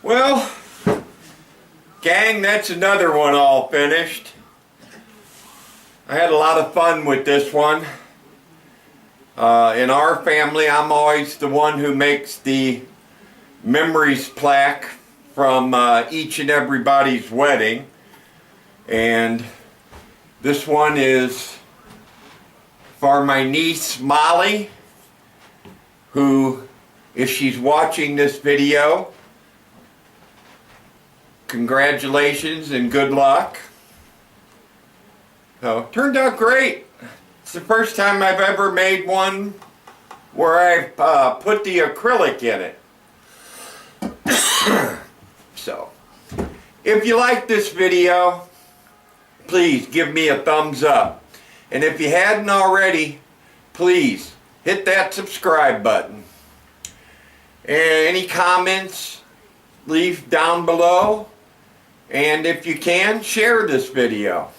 Well, gang, that's another one all finished. I had a lot of fun with this one. In our family, I'm always the one who makes the memories plaque from each and everybody's wedding. And this one is for my niece Molly, who, if she's watching this video, congratulations and good luck. So, turned out great. It's the first time I've ever made one where I've put the acrylic in it. So, if you like this video, please give me a thumbs up. And if you hadn't already, please hit that subscribe button. And any comments, leave down below. And if you can, share this video.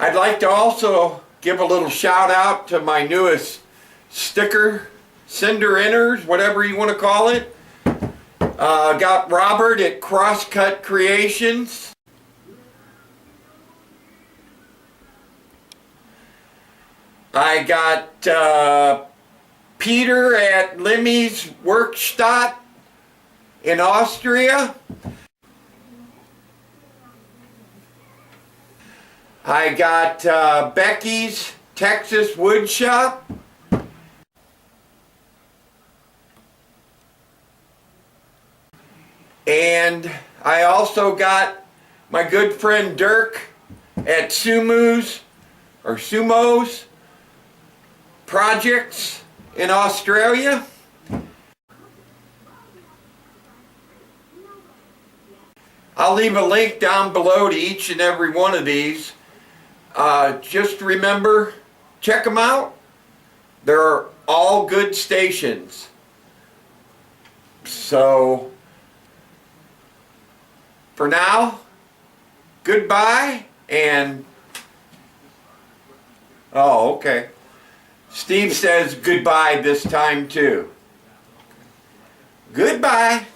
I'd like to also give a little shout out to my newest sticker sender inners, whatever you want to call it. Got Robert at Crosscut Creations. I got Peter at Limmy's Werkstatt in Austria. I got Becky's Texas Wood Shop. And I also got my good friend Dirk at Sumo's Projects in Australia. I'll leave a link down below to each and every one of these. Just remember, check them out. They're all good stations. So, for now, goodbye, and oh, okay. Steve says goodbye this time too. Goodbye.